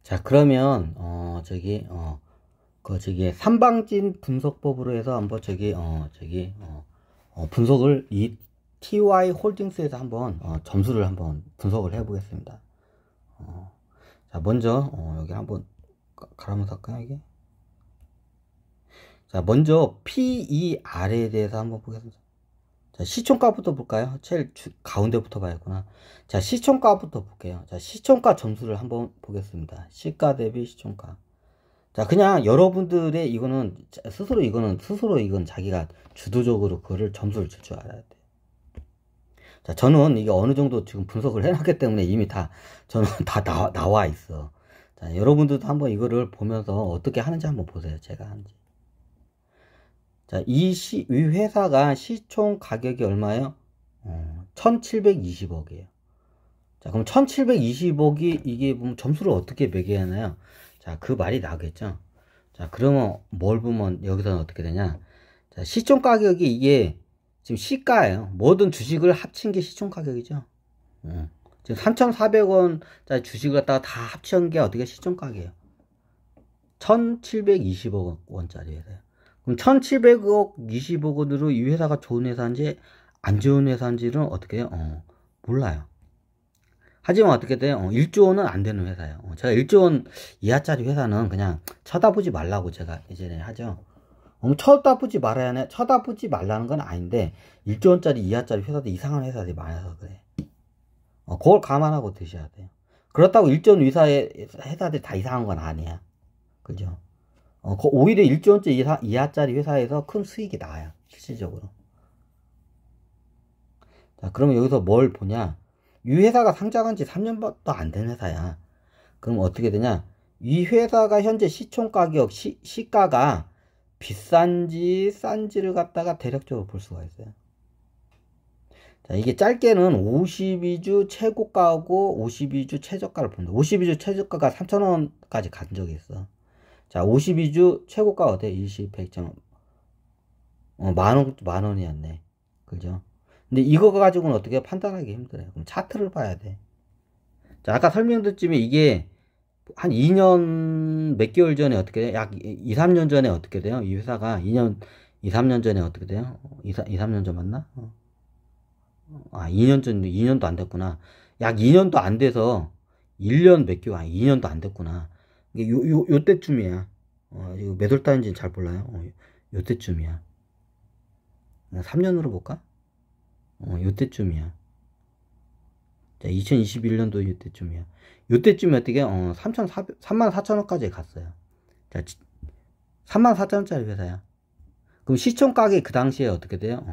자, 그러면 저기 삼방진 분석법으로 해서 한번 분석을 이 TY 홀딩스에서 한번 점수를 한번 분석을 해 보겠습니다. 자, 먼저 여기 한번 가라면서 할까요, 이게? 자, 먼저 PER에 대해서 한번 보겠습니다. 자, 시총가부터 볼까요? 제일 가운데부터 봐야겠구나. 자, 시총가부터 볼게요. 자, 시총가 점수를 한번 보겠습니다. 시가 대비 시총가. 자, 그냥 여러분들의 이거는 스스로 이건 자기가 주도적으로 그거를 점수를 줄 줄 알아야 돼. 자, 저는 이게 어느 정도 지금 분석을 해놨기 때문에 이미 저는 다 나와 있어. 자, 여러분들도 한번 이거를 보면서 어떻게 하는지 한번 보세요. 제가 하는지. 자, 이 회사가 시총 가격이 얼마예요? 1720억이에요. 자, 그럼 1720억이 이게 보면 점수를 어떻게 매겨야 하나요? 자, 그 말이 나오겠죠? 자, 그러면 뭘 보면 여기서는 어떻게 되냐? 자, 시총 가격이 이게 지금 시가예요. 모든 주식을 합친 게 시총 가격이죠. 지금 3,400원짜리 주식을 갖다가 다 합친 게 어떻게 시총 가격이에요? 1,720억 원짜리 회사예요. 그럼 1,720억 원으로 이 회사가 좋은 회사인지 안 좋은 회사인지는 어떻게 해요? 몰라요. 하지만 어떻게 돼요? 1조 원은 안 되는 회사예요. 제가 1조 원 이하짜리 회사는 그냥 쳐다보지 말라고 제가 예전에 하죠. 쳐다보지 말아야 해. 쳐다보지 말라는 건 아닌데 1조 원짜리 이하짜리 회사도 이상한 회사들이 많아서 그래. 그걸 감안하고 드셔야 돼요. 그렇다고 1조 원 이하의 회사들이 다 이상한 건 아니야. 그죠? 오히려 1조 원짜리 이하짜리 회사에서 큰 수익이 나와요. 실질적으로. 자, 그러면 여기서 뭘 보냐? 이 회사가 상장한 지 3년도 안 된 회사야. 그럼 어떻게 되냐? 이 회사가 현재 시총가격, 시가가 비싼지 싼지를 갖다가 대략적으로 볼 수가 있어요. 자, 이게 짧게는 52주 최고가하고 52주 최저가를 본다. 52주 최저가가 3,000원까지 간 적이 있어. 자, 52주 최고가 어때? 20, 100점. 만 원이었네. 그죠? 근데 이거 가지고는 어떻게 판단하기 힘들어요. 그럼 차트를 봐야 돼. 자, 아까 설명드렸지만 이게 한 2년 몇 개월 전에 어떻게 돼요? 약 2, 3년 전에 어떻게 돼요? 이 회사가 2, 3년 전에 어떻게 돼요? 2, 3년 전 맞나? 2년 전, 2년도 안 됐구나. 약 2년도 안 돼서 1년 몇 개월, 2년도 안 됐구나. 이게 요때쯤이야. 이거 몇 월 달인지는 잘 몰라요. 요때쯤이야. 3년으로 볼까? 요때쯤이야. 자, 2021년도 요때쯤이야. 요때쯤에 어떻게, 34,000원까지 갔어요. 자, 34,000원짜리 회사야. 그럼 시총 가격이 그 당시에 어떻게 돼요?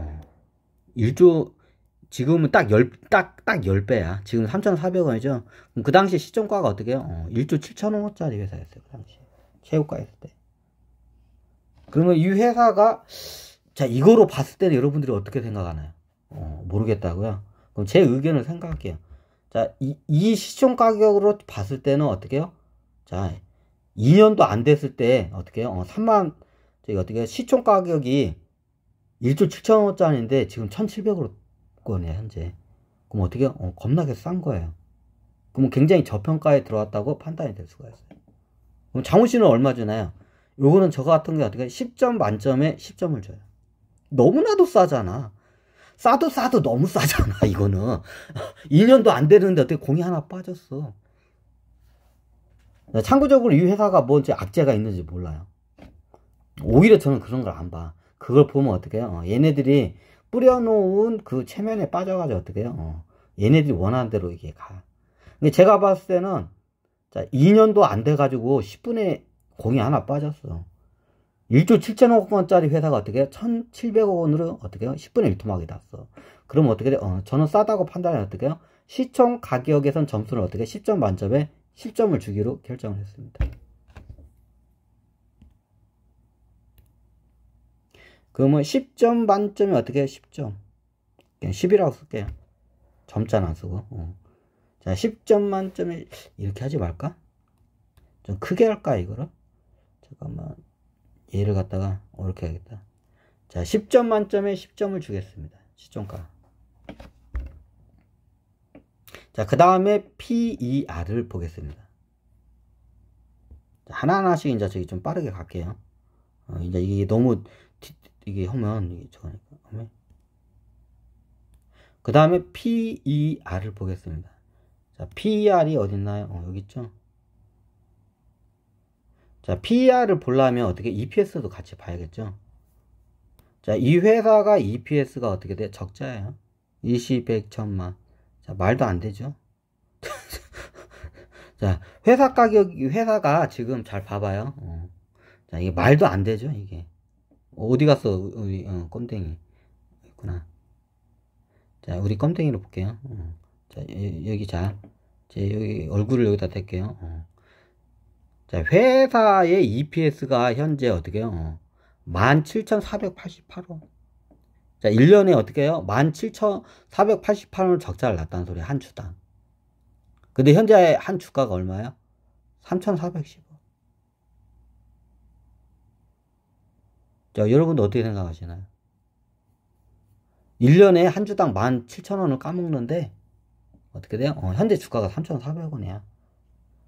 1조, 지금은 딱 10배야. 지금 3,400원이죠? 그럼 그 당시에 시총가가 어떻게 해요? 1조 7천원짜리 회사였어요. 그 당시에. 최고가였을 때. 그러면 이 회사가, 자, 이거로 봤을 때는 여러분들이 어떻게 생각하나요? 모르겠다고요? 그럼 제 의견을 생각할게요. 자, 이 시총 가격으로 봤을 때는 어떻게 해요? 자, 2년도 안 됐을 때, 어떻게 해요? 저기 어떻게 시총 가격이 1조 7천원짜리인데 지금 1,700으로 거네, 현재. 그럼 어떻게 해요? 겁나게 싼 거예요. 그럼 굉장히 저평가에 들어왔다고 판단이 될 수가 있어요. 그럼 장훈 씨는 얼마 주나요? 요거는 저 같은 게 어떻게 10점 만점에 10점을 줘요. 너무나도 싸잖아. 싸도 너무 싸잖아, 이거는. 2년도 안 되는데 어떻게 공이 하나 빠졌어. 참고적으로 이 회사가 뭐 이제 악재가 있는지 몰라요. 오히려 저는 그런 걸 안 봐. 그걸 보면 어떻게 해요? 얘네들이 뿌려놓은 그 체면에 빠져가지고 어떻게 해요? 얘네들이 원하는 대로 이게 가. 근데 제가 봤을 때는, 자, 2년도 안 돼가지고 10분에 공이 하나 빠졌어. 1조 7천억 원짜리 회사가 어떻게 해요? 1,700억 원으로 어떻게 해요? 10분의 1토막이 났어. 그럼 어떻게 돼요? 저는 싸다고 판단해 어떻게 해요? 시총 가격에선 점수를 어떻게 10점 만점에 10점을 주기로 결정을 했습니다. 그러면 10점 만점이 어떻게 해요? 10점. 그냥 10이라고 쓸게요. 점자는 안 쓰고. 자, 10점 만점에 이렇게 하지 말까? 좀 크게 할까, 이거를? 잠깐만. 얘를 갖다가 이렇게 해야겠다. 자, 10점 만점에 10점을 주겠습니다. 시총가. 자, 그 다음에 PER을 보겠습니다. 하나하나씩 이제 저기 좀 빠르게 갈게요. 이제 이게 너무 이게 하면 이게 저거니까. 그 다음에 PER을 보겠습니다. 자, PER이 어딨나요? 여기 있죠? 자, PER을 보려면 어떻게 EPS도 같이 봐야겠죠? 자, 이 회사가 EPS가 어떻게 돼? 적자예요. 20, 100, 1000만. 자, 말도 안 되죠? 자, 회사 가격이, 회사가 지금 잘 봐봐요. 자, 이게 말도 안 되죠, 이게. 어디 갔어, 우리, 껌댕이. 있구나. 자, 우리 껌댕이로 볼게요. 자, 여기 자, 제 여기 얼굴을 여기다 댈게요. 자, 회사의 EPS가 현재 어떻게 해요? 17,488원. 자, 1년에 어떻게 해요? 17,488원을 적자를 났다는 소리야, 한 주당. 근데 현재 한 주가가 얼마야? 3,410원. 자, 여러분도 어떻게 생각하시나요? 1년에 한 주당 17,000원을 까먹는데, 어떻게 돼요? 현재 주가가 3,400원이야.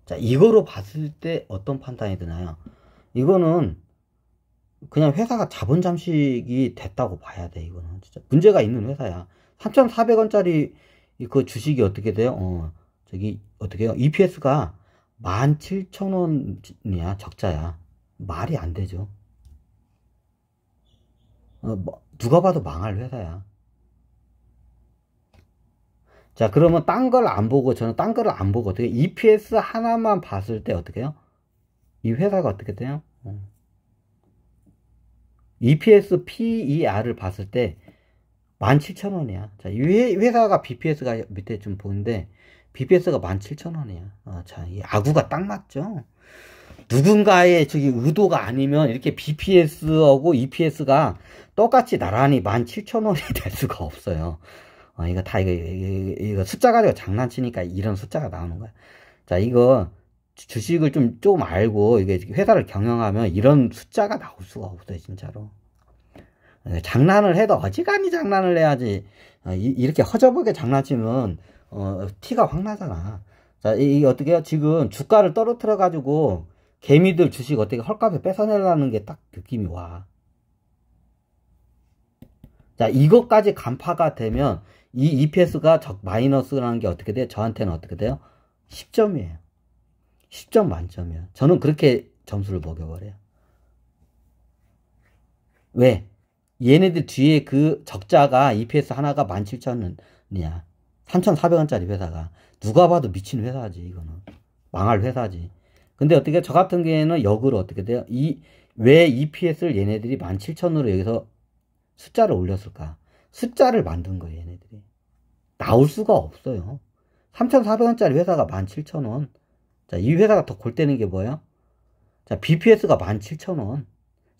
자, 이거로 봤을 때 어떤 판단이 드나요? 이거는 그냥 회사가 자본 잠식이 됐다고 봐야 돼, 이거는. 진짜 문제가 있는 회사야. 3,400원짜리 그 주식이 어떻게 돼요? 저기, 어떻게 해요? EPS가 17,000원이야, 적자야. 말이 안 되죠. 누가 봐도 망할 회사야. 자, 그러면 딴 걸 안 보고, 저는 딴 거를 안 보고, 어떻게, EPS 하나만 봤을 때 어떻게 해요? 이 회사가 어떻게 돼요? EPS PER을 봤을 때 17,000원이야. 자, 이 회사가 BPS가 밑에 좀 보는데, BPS가 17,000원이야. 자, 이 아구가 딱 맞죠? 누군가의 저기 의도가 아니면 이렇게 BPS하고 EPS가 똑같이 나란히 17,000원이 될 수가 없어요. 이거 다 이거 숫자 가지고 장난치니까 이런 숫자가 나오는 거야. 자, 이거 주식을 좀 알고 이게 회사를 경영하면 이런 숫자가 나올 수가 없어요, 진짜로. 장난을 해도 어지간히 장난을 해야지. 이렇게 허접하게 장난치면 티가 확 나잖아. 자, 이게 어떻게 해요? 지금 주가를 떨어뜨려 가지고 개미들 주식 어떻게 헐값에 뺏어내려는 게 딱 느낌이 와. 자, 이것까지 간파가 되면 이 EPS가 마이너스라는 게 어떻게 돼요? 저한테는 어떻게 돼요? 10점이에요. 10점 만점이에요. 저는 그렇게 점수를 먹여버려요. 왜? 얘네들 뒤에 그 적자가 EPS 하나가 17,000원이야. 3,400원짜리 회사가. 누가 봐도 미친 회사지, 이거는. 망할 회사지. 근데 어떻게, 저 같은 경우에는 역으로 어떻게 돼요? 왜 EPS를 얘네들이 17,000원으로 여기서 숫자를 올렸을까? 숫자를 만든 거예요, 얘네들이. 나올 수가 없어요. 3,400원짜리 회사가 17,000원. 자, 이 회사가 더 골 때는 게 뭐예요? 자, BPS가 17,000원.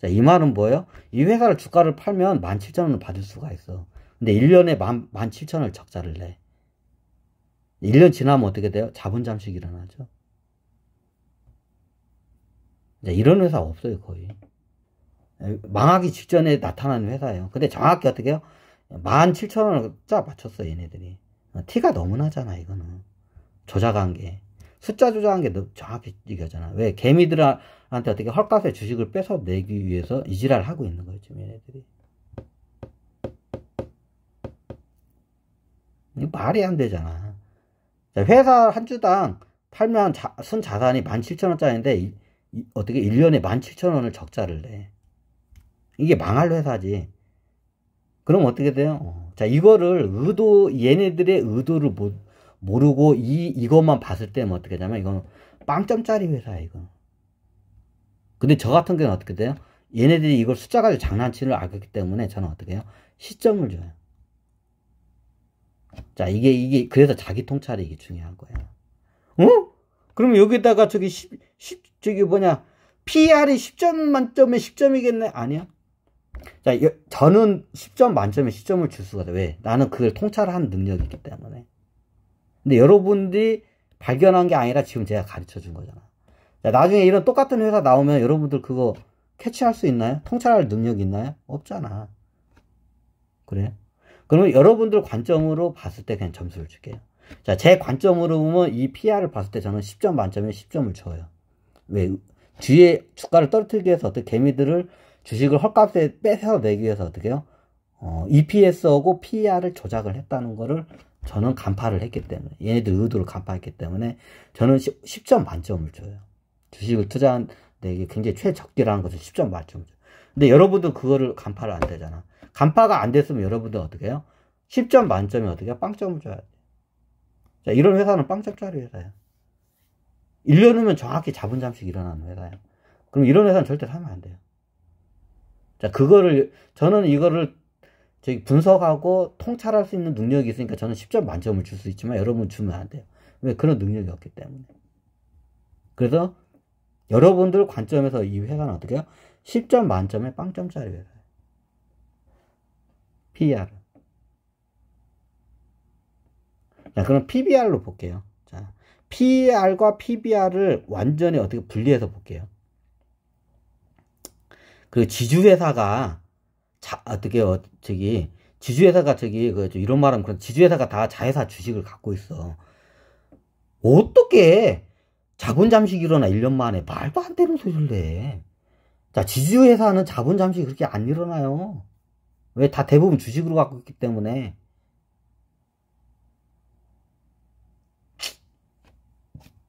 자, 이 말은 뭐예요? 이 회사를 주가를 팔면 17,000원을 받을 수가 있어. 근데 1년에 17,000원을 적자를 내. 1년 지나면 어떻게 돼요? 자본 잠식이 일어나죠. 자, 이런 회사 없어요, 거의. 망하기 직전에 나타나는 회사예요. 근데 정확히 어떻게 해요? 17,000원을 짜 맞췄어, 얘네들이. 티가 너무 나잖아, 이거는. 조작한 게. 숫자 조작한 게 정확히 이거잖아. 왜? 개미들한테 어떻게 헐값에 주식을 뺏어내기 위해서 이지랄 하고 있는 거예요, 지금 얘네들이. 이거 말이 안 되잖아. 자, 회사 한 주당 팔면 순자산이 17,000원짜리인데, 어떻게 1년에 17,000원을 적자를 내. 이게 망할 회사지. 그럼 어떻게 돼요? 자, 이거를 얘네들의 의도를 모르고 이것만 봤을 때는 어떻게 되냐면, 이건 빵점짜리 회사야, 이거. 근데 저 같은 경우는 어떻게 돼요? 얘네들이 이걸 숫자 가지고 장난치는 걸 알기 때문에 저는 어떻게 해요? 시점을 줘요. 자, 이게, 그래서 자기 통찰이 이게 중요한 거야. 그럼 여기다가 저기 뭐냐, PR이 10점 만점에 10점이겠네? 아니야. 자, 저는 10점 만점에 10점을 줄 수가 돼. 왜? 나는 그걸 통찰한 능력이 있기 때문에. 근데 여러분들이 발견한 게 아니라 지금 제가 가르쳐 준 거잖아. 자, 나중에 이런 똑같은 회사 나오면 여러분들 그거 캐치할 수 있나요? 통찰할 능력이 있나요? 없잖아. 그래요? 그러면 여러분들 관점으로 봤을 때 그냥 점수를 줄게요. 자, 제 관점으로 보면 이 PR을 봤을 때 저는 10점 만점에 10점을 줘요. 왜? 뒤에 주가를 떨어뜨리기 위해서 어떻게 개미들을 주식을 헐값에 뺏어 내기 위해서 어떻게 해요? EPS하고 PER을 조작을 했다는 거를 저는 간파를 했기 때문에, 얘네들 의도를 간파했기 때문에 저는 10점 만점을 줘요. 주식을 투자한 이게 굉장히 최적기라는 것을 10점 만점을 줘요. 근데 여러분들 그거를 간파를 안 되잖아. 간파가 안 됐으면 여러분들 어떻게 해요? 10점 만점에 어떻게 해요? 빵점을 줘야 돼. 자, 이런 회사는 빵점짜리 회사야. 1년 후면 정확히 자본 잠식 일어나는 회사야. 그럼 이런 회사는 절대 사면 안 돼요. 자, 저는 이거를 분석하고 통찰할 수 있는 능력이 있으니까 저는 10점 만점을 줄 수 있지만 여러분 주면 안 돼요. 왜? 그런 능력이 없기 때문에. 그래서 여러분들 관점에서 이 회사는 어떻게 해요? 10점 만점에 빵점짜리 회사예요. PER. 자, 그럼 PBR로 볼게요. 자, PER과 PBR을 완전히 어떻게 분리해서 볼게요. 그 지주회사가 지주회사가 이런 말하면 그런 지주회사가 다 자회사 주식을 갖고 있어. 어떻게 자본 잠식이 일어나 1년 만에 말도 안 되는 소리를 해. 자, 지주회사는 자본 잠식이 그렇게 안 일어나요. 왜? 다 대부분 주식으로 갖고 있기 때문에.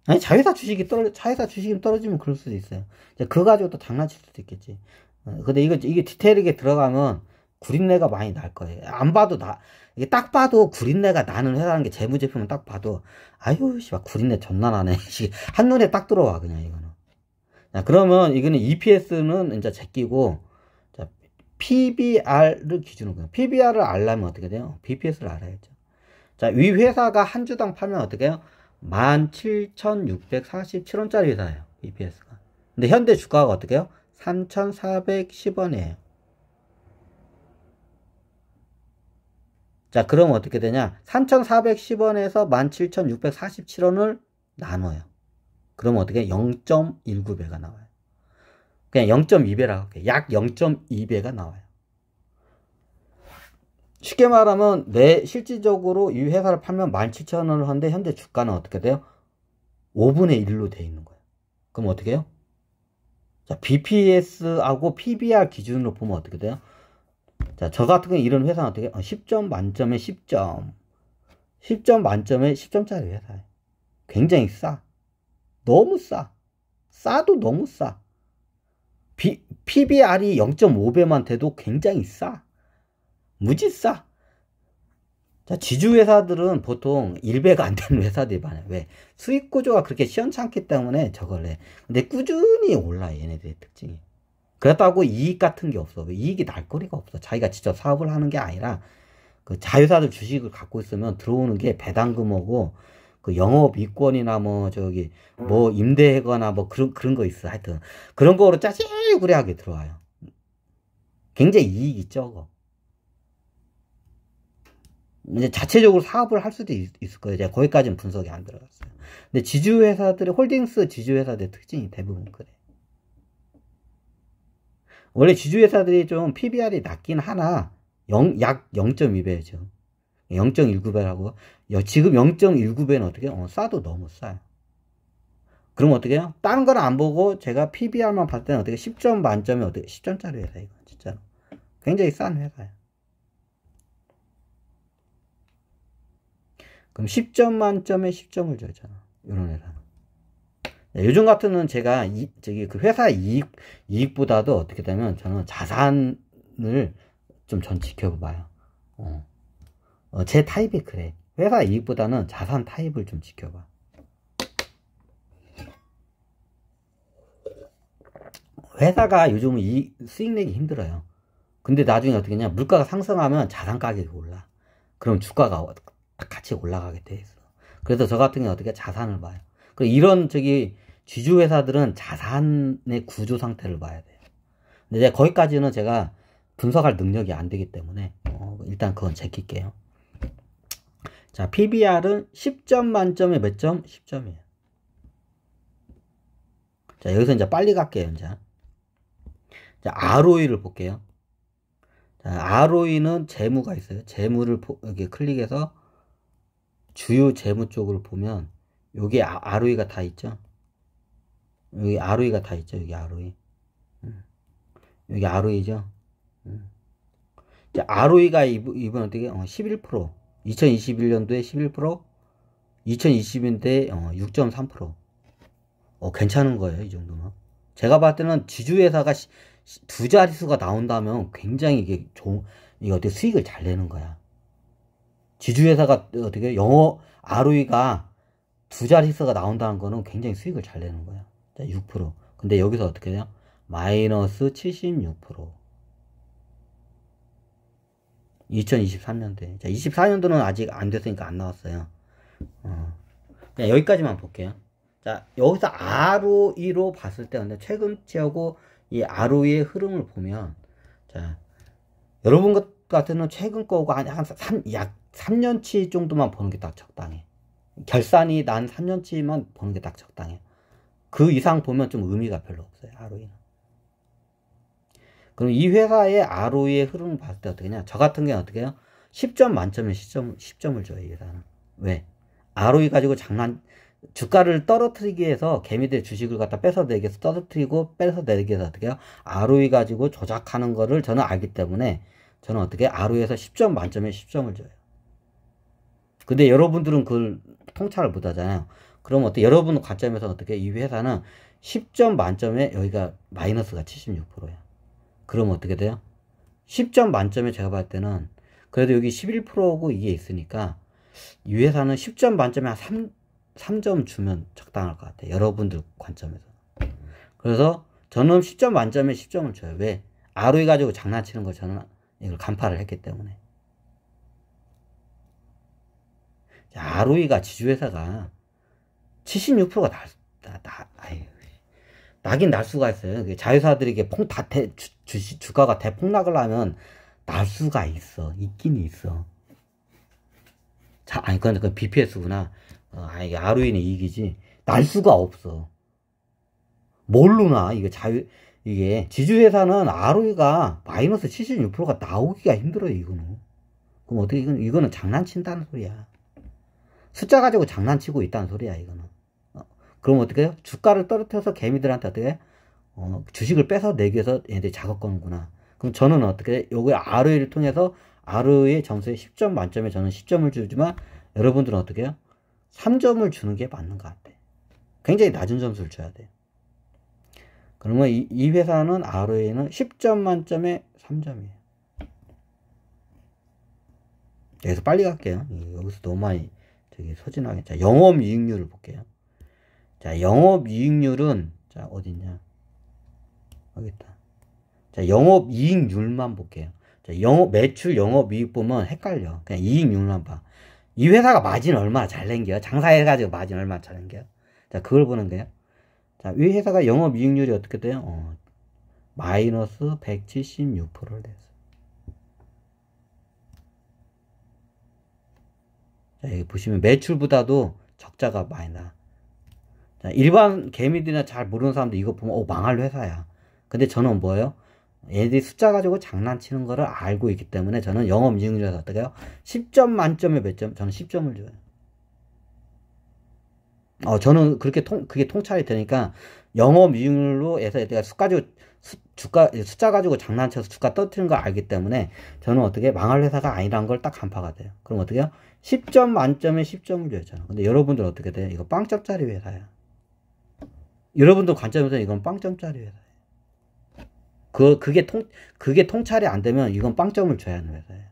아니, 자회사 주식이 떨어지면 그럴 수도 있어요. 그거 가지고 또 장난칠 수도 있겠지. 근데 이게 디테일하게 들어가면 구린내가 많이 날 거예요. 안 봐도 이게 딱 봐도 구린내가 나는 회사라는 게 재무제표만 딱 봐도, 아유, 씨발, 구린내 존나 나네. 한눈에 딱 들어와, 그냥 이거는. 자, 그러면 이거는 EPS는 이제 제끼고, 자, PBR을 기준으로, PBR을 알려면 어떻게 돼요? BPS를 알아야죠. 자, 위 회사가 한 주당 팔면 어떻게 해요? 17,647원짜리 회사예요. EPS가. 근데 현대 주가가 어떻게 해요? 3,410원이에요. 자, 그럼 어떻게 되냐? 3,410원에서 17,647원을 나눠요. 그러면 어떻게 0.19배가 나와요. 그냥 0.2배라고 할게요. 약 0.2배가 나와요. 쉽게 말하면 실질적으로 이 회사를 팔면 17,000원을 하는데 현재 주가는 어떻게 돼요? 5분의 1로 돼 있는 거예요. 그럼 어떻게 해요? 자, BPS하고 PBR 기준으로 보면 어떻게 돼요? 자, 저 같은 경우 이런 회사는 어떻게 해요? 10점 만점에 10점. 10점 만점에 10점짜리 회사예요. 굉장히 싸. 너무 싸. 싸도 너무 싸. PBR이 0.5배만 돼도 굉장히 싸. 무지 싸. 자, 지주회사들은 보통 1배가 안 되는 회사들이 많아요. 왜? 수익 구조가 그렇게 시원찮기 때문에 저걸 해. 근데 꾸준히 올라, 얘네들의 특징이. 그렇다고 이익 같은 게 없어. 이익이 날 거리가 없어. 자기가 직접 사업을 하는 게 아니라, 그 자회사들 주식을 갖고 있으면 들어오는 게 배당금하고, 그 영업이권이나 뭐 임대하거나 뭐 그런 거 있어. 하여튼. 그런 거로 짜질구리하게 들어와요. 굉장히 이익이 적어. 이제 자체적으로 사업을 할 수도 있을 거예요. 제가 거기까지는 분석이 안 들어갔어요. 근데 홀딩스 지주회사들의 특징이 대부분 그래. 원래 지주회사들이 좀 PBR이 낮긴 하나, 약 0.2배죠. 0.19배라고. 지금 0.19배는 어떻게 해요? 싸도 너무 싸요. 그럼 어떻게 해요? 다른 건 안 보고 제가 PBR만 봤을 때는 어떻게 10점 만점에 어떻게 10점짜리 회사, 이거 진짜로. 굉장히 싼 회사예요. 그럼 10점 만점에 10점을 줘야잖아. 이런 회사는. 요즘 같은 제가 그 회사 이익보다도 어떻게 되면 저는 자산을 좀 전 지켜봐요. 제 타입이 그래. 회사 이익보다는 자산 타입을 좀 지켜봐. 회사가 요즘 수익 내기 힘들어요. 근데 나중에 어떻게 하냐? 물가가 상승하면 자산 가격이 올라. 그럼 주가가 같이 올라가게 돼 있어. 그래서 저 같은 경우 어떻게 자산을 봐요. 이런 지주 회사들은 자산의 구조 상태를 봐야 돼요. 근데 거기까지는 제가 분석할 능력이 안 되기 때문에 일단 그건 제낄게요. 자, PBR은 10점 만점에 몇 점? 10점이에요. 자, 여기서 이제 빨리 갈게요. 이제. 자, ROE를 볼게요. 자, ROE는 재무가 있어요. 재무를 여기 클릭해서 주요 재무 쪽으로 보면 여기 ROE가 다 있죠. 여기 ROE가 다 있죠. 여기 ROE. 여기 ROE죠. ROE가 이번 어떻게 11%, 2021년도에 11%, 2020년도에 6.3%. 괜찮은 거예요, 이 정도는. 제가 봤을 때는 지주회사가 두 자릿수가 나온다면 굉장히 이게 어떻게 수익을 잘 내는 거야. 지주회사가 어떻게 ROE가 두 자릿수가 나온다는 거는 굉장히 수익을 잘 내는 거야. 자, 6%. 근데 여기서 어떻게 돼요? 마이너스 76%. 2023년도에. 자, 24년도는 아직 안 됐으니까 안 나왔어요. 그냥 여기까지만 볼게요. 자, 여기서 ROE로 봤을 때, 근데 최근치하고 이 ROE의 흐름을 보면, 자, 여러분 같은 경우는 최근 거고 약 3년치 정도만 보는 게 딱 적당해. 결산이 난 3년치만 보는 게 딱 적당해. 그 이상 보면 좀 의미가 별로 없어요, ROE는. 그럼 이 회사의 ROE의 흐름을 봤을 때 어떻게 냐? 저 같은 경우는 어떻게 해요? 10점 만점에 10점을 줘요, 이 회사는. 왜? ROE 가지고 주가를 떨어뜨리기 위해서 개미들 주식을 갖다 뺏어내기 위해서 떨어뜨리고 뺏어내기 위해서 어떻게 해요? ROE 가지고 조작하는 거를 저는 알기 때문에 저는 어떻게 ROE에서 10점 만점에 10점을 줘요. 근데 여러분들은 그걸 통찰을 못 하잖아요. 그럼 어떻게 여러분 관점에서 어떻게 이 회사는 10점 만점에 여기가 마이너스가 76%야. 그럼 어떻게 돼요? 10점 만점에 제가 봤을 때는 그래도 여기 11%고 이게 있으니까 이 회사는 10점 만점에 한 3점 주면 적당할 것 같아요. 여러분들 관점에서. 그래서 저는 10점 만점에 10점을 줘요. 왜? ROE 가지고 장난치는 거 저는 이걸 간파를 했기 때문에. ROE가 지주회사가 76%가 나긴 날 수가 있어요. 자회사들에게 주가가 대폭락을 하면 날 수가 있어. 있긴 있어. 아니, 그건 BPS구나. ROE는 이익이지. 날 수가 없어. 뭘로 나? 이게 지주회사는 ROE가 마이너스 76%가 나오기가 힘들어요, 이거는. 그럼 어떻게, 이거는 장난친다는 소리야. 숫자 가지고 장난치고 있다는 소리야, 이거는. 그럼 어떻게 해요? 주가를 떨어뜨려서 개미들한테 어떻게 주식을 뺏어내기 위해서 얘네들이 작업 거는구나. 그럼 저는 어떻게 요거 ROE를 통해서 ROE 점수에 10점 만점에 저는 10점을 주지만 여러분들은 어떻게 해요? 3점을 주는 게 맞는 것 같아. 굉장히 낮은 점수를 줘야 돼. 그러면 이 회사는 ROE는 10점 만점에 3점이에요. 여기서 빨리 갈게요. 여기서 너무 많이 소진하게. 자, 영업이익률을 볼게요. 자, 영업이익률은 자, 어딨냐? 여기 있다. 자, 영업이익률만 볼게요. 자, 매출 영업이익 보면 헷갈려. 그냥 이익률만 봐. 이 회사가 마진 얼마나 잘 낸겨요? 장사해가지고 마진 얼마나 잘 낸겨요? 자, 그걸 보는 거예요. 자, 이 회사가 영업이익률이 어떻게 돼요? 마이너스 176%를 냈어. 자, 여기 보시면 매출보다도 적자가 많이 나. 자, 일반 개미들이나 잘 모르는 사람들 이거 보면 망할 회사야. 근데 저는 뭐예요? 얘들이 숫자 가지고 장난치는 거를 알고 있기 때문에 저는 영업이익률에서 어떻게 해요? 10점 만점에 몇 점? 저는 10점을 줘요. 저는 그게 통찰이 되니까 영업이익률로 해서 얘가 숫자 가지고 장난쳐서 주가 떨어뜨리는 걸 알기 때문에 저는 어떻게 망할 회사가 아니라는 걸 딱 간파가 돼요. 그럼 어떻게 해요? 10점 만점에 10점을 줘야잖아. 근데 여러분들 어떻게 돼요? 이거 빵점짜리 회사야. 여러분들 관점에서 이건 빵점짜리 회사예요. 그게 통찰이 안 되면 이건 빵점을 줘야 하는 회사예요.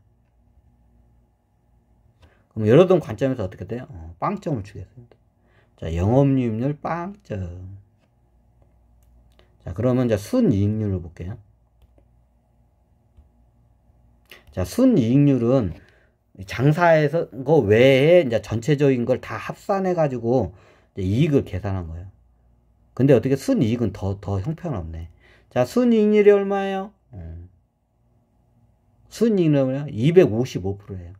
그럼 여러분 관점에서 어떻게 돼요? 빵점을 주겠습니다. 자, 영업이익률 빵점. 자, 그러면 이제 순이익률을 볼게요. 자, 순이익률은 장사에서 거 외에 이제 전체적인 걸 다 합산해가지고 이익을 계산한 거예요. 근데 어떻게 순이익은 더 형편없네. 자, 순이익률이 얼마예요? 순이익률이 얼마예요? 255%예요.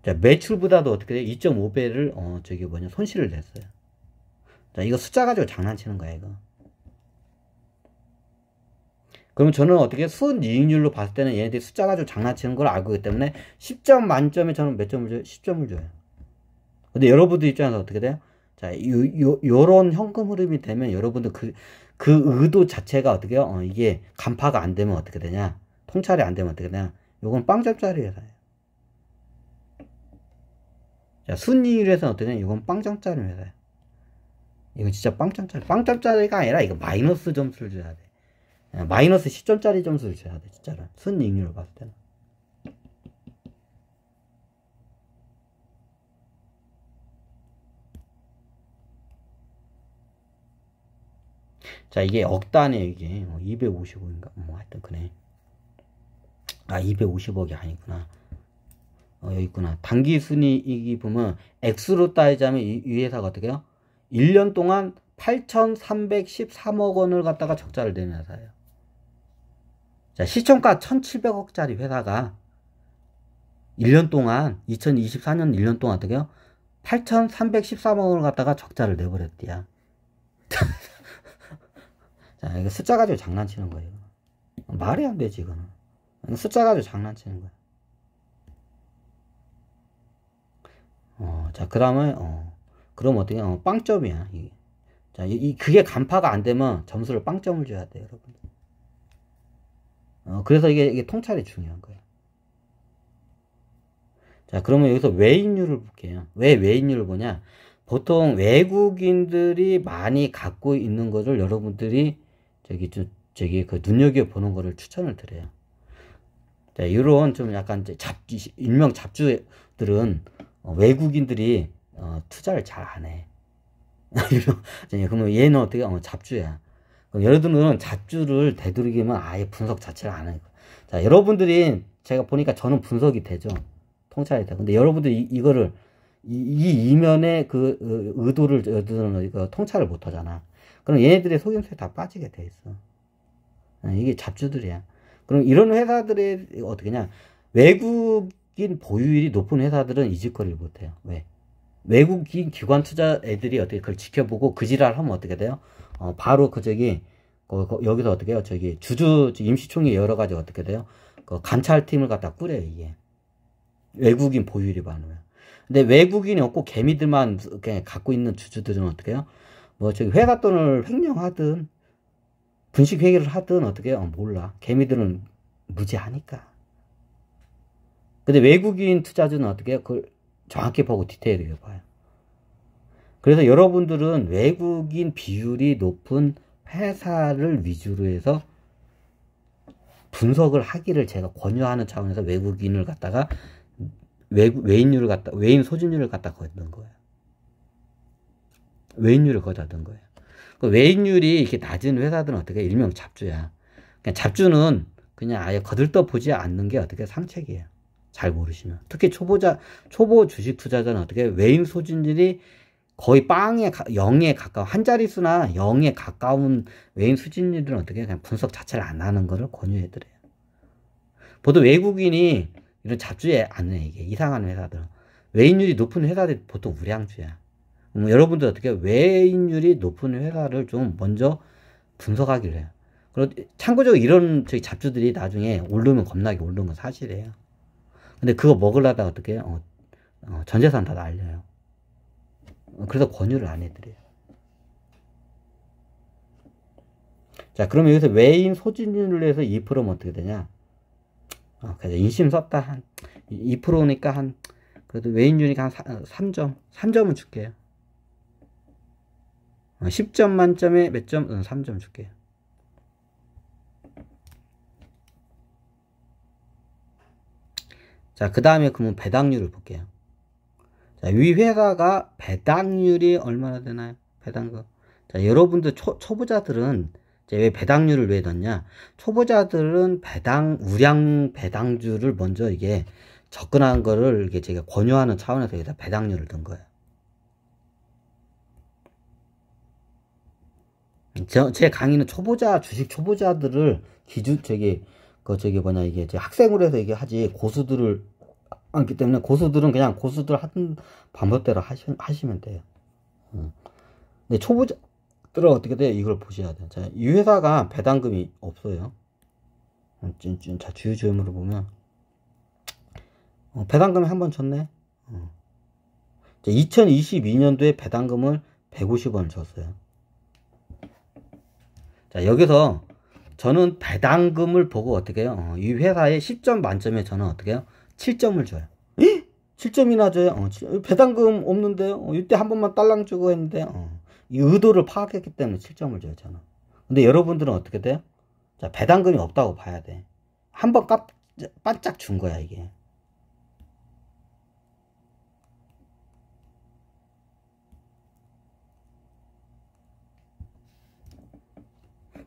자, 매출보다도 어떻게 돼요? 2.5배를 손실을 냈어요. 자, 이거 숫자 가지고 장난치는 거야, 이거. 그럼 저는 어떻게 순이익률로 봤을 때는 얘네들이 숫자 가지고 장난치는 걸 알고 있기 때문에 10점 만점에 저는 몇 점을 줘요? 10점을 줘요. 근데 여러분들 입장에서 어떻게 돼요? 자, 요런 현금 흐름이 되면 여러분들 그 의도 자체가 어떻게 해요? 이게 간파가 안 되면 어떻게 되냐? 통찰이 안 되면 어떻게 되냐? 요건 빵점짜리 회사예요. 자, 순이익률에서는 어떻게 되냐? 이건 빵점짜리 회사예요. 이건 진짜 빵점짜리. 빵점짜리가 아니라 이거 마이너스 점수를 줘야 돼. 마이너스 10점짜리 점수를 줘야 돼, 진짜로. 순이익률을 봤을 때는. 자, 이게 억단이에요, 이게. 255인가? 하여튼, 그래. 아, 250억이 아니구나. 여기 있구나. 단기 순이익이 보면, X로 따지자면 이 회사가 어떻게 해요? 1년 동안 8,313억 원을 갖다가 적자를 내는 회사예요. 자, 시총가 1,700억짜리 회사가 1년 동안, 2024년 1년 동안 어떻게 해요? 8,313억 원을 갖다가 적자를 내버렸대요. 자, 이거 숫자 가지고 장난치는 거예요. 말이 안 되지, 이거는. 숫자 가지고 장난치는 거야. 자, 그 다음에, 그럼 어떻게, 빵점이야, 이게. 자, 그게 간파가 안 되면 점수를 빵점을 줘야 돼요, 여러분. 그래서 이게 통찰이 중요한 거예요. 자, 그러면 여기서 외인율을 볼게요. 왜 외인율을 보냐? 보통 외국인들이 많이 갖고 있는 것을 여러분들이 그 눈여겨보는 거를 추천을 드려요. 자, 이런 좀 약간 일명 잡주들은 외국인들이 투자를 잘 안 해. 그러면 얘는 어떻게 잡주야. 그럼 여러분들은 잡주를 되도록이면 아예 분석 자체를 안 해요. 자, 여러분들이 제가 보니까 저는 분석이 되죠. 통찰이 돼. 근데 여러분들이 이거를 이 이면의 그 의도를 이거 통찰을 못 하잖아. 그럼 얘네들의 속임수에 다 빠지게 돼 있어. 이게 잡주들이야. 그럼 이런 회사들이 어떻게냐? 외국인 보유율이 높은 회사들은 이 짓거리를 못 해요. 왜? 외국인 기관 투자 애들이 어떻게 그걸 지켜보고 그 지랄 하면 어떻게 돼요? 바로 여기서 어떻게 해요? 주주 임시총회 여러 가지 어떻게 돼요? 관찰팀을 갖다 꾸려요, 이게. 외국인 보유율이 많으면. 근데 외국인이 없고 개미들만 그냥 갖고 있는 주주들은 어떻게 해요? 회사 돈을 횡령하든, 분식 회계를 하든 어떻게 해요? 몰라. 개미들은 무지하니까. 근데 외국인 투자주는 어떻게 해요? 그걸 정확히 보고 디테일하게 봐요. 그래서 여러분들은 외국인 비율이 높은 회사를 위주로 해서 분석을 하기를 제가 권유하는 차원에서 외국인을 갖다가 외인 소진율을 갖다 걷는 거예요. 외인율을 걷어둔 거예요. 그 외인율이 이렇게 낮은 회사들은 어떻게 일명 잡주야. 그냥 잡주는 그냥 아예 거들떠 보지 않는 게 어떻게 상책이에요. 잘 모르시면. 특히 초보 주식 투자자는 어떻게 외인 소진율이 거의 0에 가까운, 한 자릿수나 0에 가까운 외인 수진율들은 어떻게 그냥 분석 자체를 안 하는 거를 권유해드려요. 보통 외국인이 이런 잡주에 안 해, 이게. 이상한 회사들은. 외인율이 높은 회사들이 보통 우량주야. 여러분들 어떻게 외인율이 높은 회사를 좀 먼저 분석하기로 해요. 그리고 참고적으로 이런 잡주들이 나중에 오르면 겁나게 오르는 건 사실이에요. 근데 그거 먹으려다가 어떻게 해요? 전재산 다 날려요. 그래서 권유를 안 해드려요. 자, 그러면 여기서 외인 소진율로 해서 2%면 어떻게 되냐? 그래서 인심 썼다. 한 2%니까 그래도 외인율이니까 한 3점. 3점은 줄게요. 10점 만점에 몇 점? 3점 줄게요. 자, 그 다음에 그러면 배당률을 볼게요. 자, 이 회사가 배당률이 얼마나 되나요? 배당금. 자, 여러분들 초보자들은 왜 배당률을 왜 넣냐? 초보자들은 우량 배당주를 먼저 이게 접근한 거를 이게 제가 권유하는 차원에서 여기다 배당률을 넣은 거예요. 제 강의는 주식 초보자들을 이게 학생으로 해서 이게 하지, 고수들을 않기 때문에 고수들은 그냥 고수들 하던 방법대로 하시면 돼요. 근데 초보자들은 어떻게 돼요? 이걸 보셔야 돼요. 자, 이 회사가 배당금이 없어요. 자, 주유조회물을 보면, 배당금을 한 번 줬네. 2022년도에 배당금을 150원을 줬어요. 자, 여기서 저는 배당금을 보고 어떻게 해요? 이 회사에 10점 만점에 저는 어떻게 해요? 7점을 줘요. 7점이나 줘요? 배당금 없는데요? 이때 한 번만 딸랑 주고 했는데, 이 의도를 파악했기 때문에 7점을 줘요, 저는. 근데 여러분들은 어떻게 돼요? 자, 배당금이 없다고 봐야 돼. 한 번 반짝 준 거야, 이게.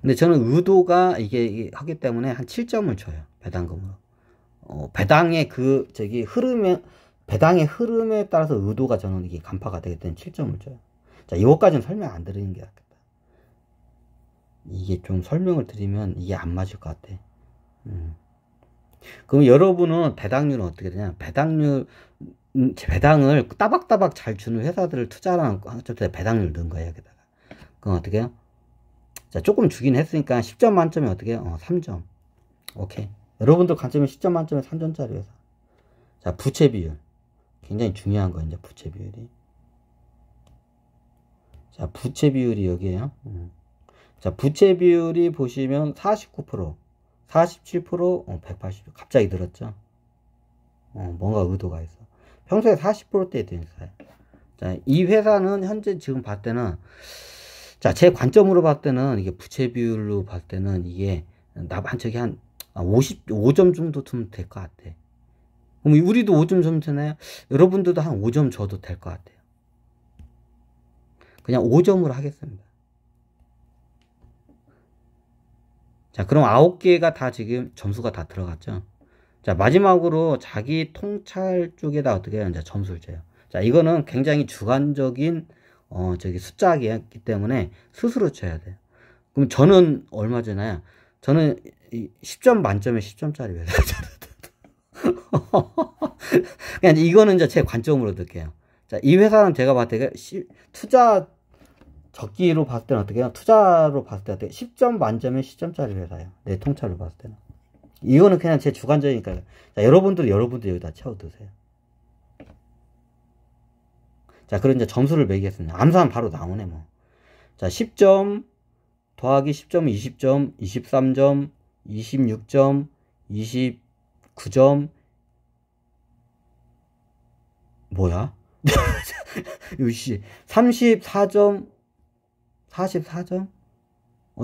근데 저는 의도가 이게 하기 때문에 한 7점을 줘요. 배당금으로. 배당의 배당의 흐름에 따라서 의도가 저는 이게 간파가 되기 때문에 7점을 줘요. 자, 이것까지는 설명 안 드리는 게 낫겠다. 이게 좀 설명을 드리면 이게 안 맞을 것 같아. 그럼 여러분은 배당률은 어떻게 되냐? 배당을 따박따박 잘 주는 회사들을 투자하는 배당률 넣은 거예요, 여기다가. 그럼 어떻게 해요? 자, 조금 주긴 했으니까 10점 만점에 어떻게 해요? 3점. 오케이. 여러분들 관점에 10점 만점에 3점짜리 회사. 자, 부채 비율. 굉장히 중요한 거, 이제 부채 비율이. 자, 부채 비율이 여기에요. 자, 부채 비율이 보시면 49%, 47%, 180%. 갑자기 늘었죠? 뭔가 의도가 있어. 평소에 40%대에 된 회사예요. 자, 이 회사는 현재 지금 봤을 때는, 자, 제 관점으로 봤을 때는, 이게 부채 비율로 봤을 때는, 이게, 저기 한 55점 정도 주면 될 것 같아. 그럼 우리도 5점 주면 되나요? 여러분들도 한 5점 줘도 될 것 같아요. 그냥 5점으로 하겠습니다. 자, 그럼 9개가 다 지금 점수가 다 들어갔죠. 자, 마지막으로 자기 통찰 쪽에다 어떻게 해요? 이제 점수를 줘요. 자, 이거는 굉장히 주관적인, 숫자이기 때문에 스스로 쳐야 돼요. 그럼 저는 얼마 주나요? 저는 10점 만점에 10점짜리 회사. 그냥 이거는 이제 제 관점으로 들게요. 자, 이 회사는 제가 봤을 때 투자 적기로 봤을 때는 어떻게 해요? 투자로 봤을 때 어떻게 10점 만점에 10점짜리 회사예요. 내 통찰로 봤을 때는. 이거는 그냥 제 주관적이니까. 자, 여러분들 여기다 채워두세요. 자, 그럼 이제 점수를 매기겠습니다. 암산은 바로 나오네, 뭐. 자, 10점, 더하기 10점, 20점, 23점, 26점, 29점, 뭐야? 요시 34점, 44점?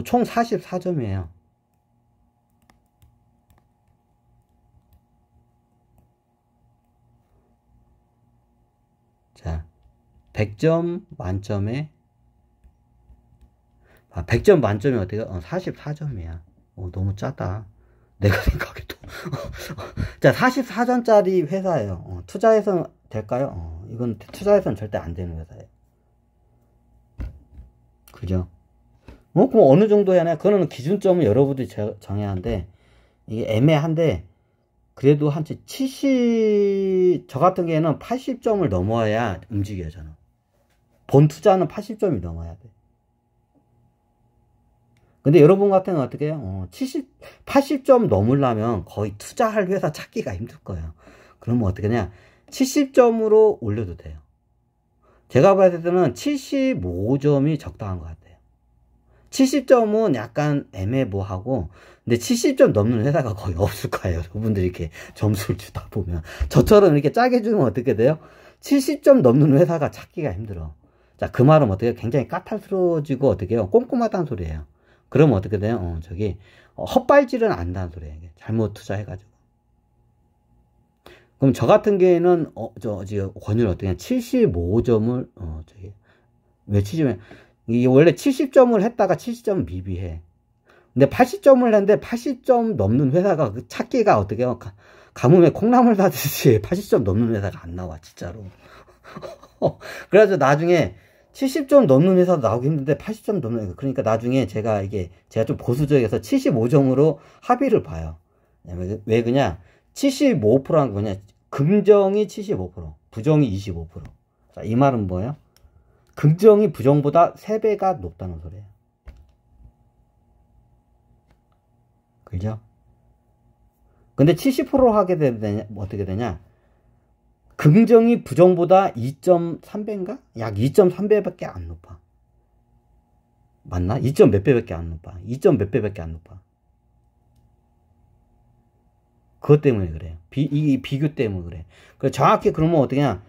총 44점이에요. 자, 100점 만점에 100점 만점이 어때요? 44점이야. 너무 짜다. 내가 생각해도. 자, 44점짜리 회사예요. 투자해서 될까요? 이건 투자해서는 절대 안 되는 회사예요. 그죠? 그럼 어느 정도 해야 하나? 그거는 기준점은 여러분들이 정해야 하는데, 이게 애매한데, 그래도 한 저 같은 경우에는 80점을 넘어야 움직여요, 저는. 본 투자는 80점이 넘어야 돼. 근데 여러분 같은 경우는 어떻게 해요? 80점 넘으려면 거의 투자할 회사 찾기가 힘들 거예요. 그러면 어떻게 하냐? 70점으로 올려도 돼요. 제가 봤을 때는 75점이 적당한 것 같아요. 70점은 약간 애매모호하고, 근데 70점 넘는 회사가 거의 없을 거예요. 여러분들이 이렇게 점수를 주다 보면. 저처럼 이렇게 짜게 주면 어떻게 돼요? 70점 넘는 회사가 찾기가 힘들어. 자, 그 말은 어떻게 해요? 굉장히 까탈스러워지고 어떻게 해요? 꼼꼼하다는 소리예요. 그러면 어떻게 돼요? 헛발질은 안다는 소리예요. 잘못 투자해가지고. 그럼 저 같은 경우에는, 권유를 어떻게 하냐? 75점을, 왜 70점? 이게 원래 70점을 했다가 70점은 미비해. 근데 80점을 했는데 80점 넘는 회사가 찾기가 어떻게 해요? 가뭄에 콩나물 사듯이 80점 넘는 회사가 안 나와, 진짜로. 그래서 나중에 70점 넘는 회사도 나오기 힘든데 80점 넘는 회사. 그러니까 나중에 제가 좀 보수적이어서 75점으로 합의를 봐요. 왜 그냥 75%란 거 뭐냐? 긍정이 75%, 부정이 25%. 자, 이 말은 뭐예요? 긍정이 부정보다 3배가 높다는 소리예요. 그죠? 근데 70% 하게 되면 어떻게 되냐? 긍정이 부정보다 2.3배인가? 약 2.3배밖에 안 높아. 맞나? 2점 몇 배밖에 안 높아. 2점 몇 배밖에 안 높아. 그것 때문에 그래요. 이 비교 때문에 그래. 그 정확히 그러면 어떻게 냐?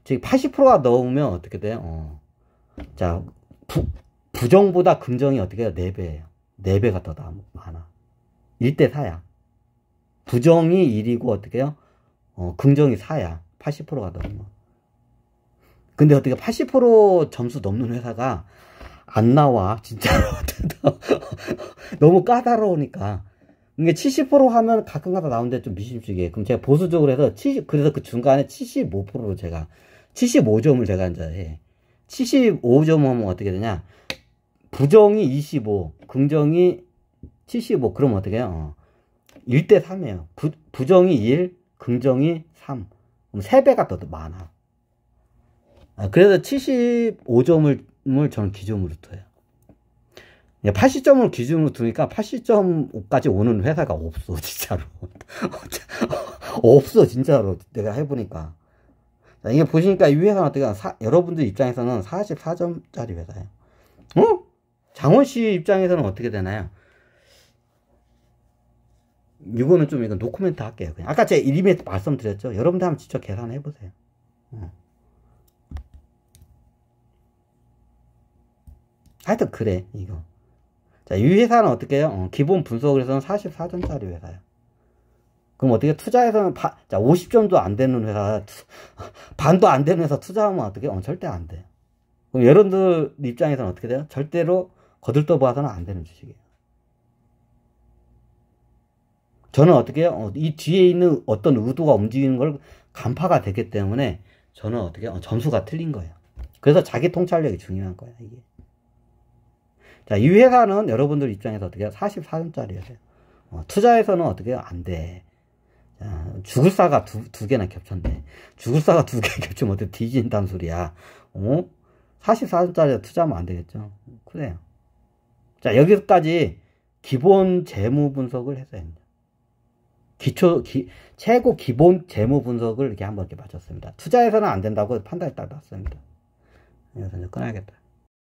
80%가 넘으면 어떻게 돼요? 자, 부정보다 긍정이 어떻게 해요? 4배예요. 4배가 더 많아. 1대 4야. 부정이 1이고 어떻게 해요? 긍정이 4야. 80%가 넘으면. 근데 어떻게 80% 점수 넘는 회사가 안 나와. 진짜로. 너무 까다로우니까. 이게 70% 하면 가끔가다 나오는데 좀 미심쩍게. 그럼 제가 보수적으로 해서 그래서 그 중간에 75%로 제가 75점을 제가 이제 해. 75점 하면 어떻게 되냐? 부정이 25, 긍정이 75. 그럼 어떻게 해요? 1대 3이에요. 부정이 1, 긍정이 3. 그럼 3배가 더 많아. 그래서 75점을 저는 기준으로 둬요. 80점을 기준으로 두니까 80점까지 오는 회사가 없어, 진짜로. 없어, 진짜로. 내가 해보니까. 자, 이게 보시니까 이 회사는 어떻게, 여러분들 입장에서는 44점짜리 회사예요. 장원씨 입장에서는 어떻게 되나요? 이거는 좀, 이건 노코멘트 할게요. 그냥. 아까 제가 이름에 말씀드렸죠? 여러분들 한번 직접 계산해 보세요. 하여튼, 그래, 이거. 자, 이 회사는 어떻게 해요? 기본 분석을 해서는 44점짜리 회사예요. 그럼 어떻게 투자해서는, 자, 50점도 안 되는 회사, 반도 안 되는 회사 투자하면 어떻게? 절대 안 돼. 그럼 여러분들 입장에서는 어떻게 돼요? 절대로 거들떠 봐서는 안 되는 주식이에요. 저는 어떻게 해요? 이 뒤에 있는 어떤 의도가 움직이는 걸 간파가 되기 때문에 저는 어떻게 해요? 점수가 틀린 거예요. 그래서 자기 통찰력이 중요한 거예요, 이게. 자, 이 회사는 여러분들 입장에서 어떻게 해요? 44점짜리예요. 투자에서는 어떻게 해요? 안 돼. 자, 죽을사가 두 개나 겹쳤네. 죽을사가 2개 겹치면 어떻게 뒤진다는 소리야. 44점짜리 투자하면 안 되겠죠. 그래요. 자, 여기까지 기본 재무 분석을 했어야 합니다. 최고 기본 재무 분석을 이렇게 한번 이렇게 맞췄습니다. 투자해서는 안 된다고 판단이 딱 났습니다. 그래서 이제 끊어야겠다.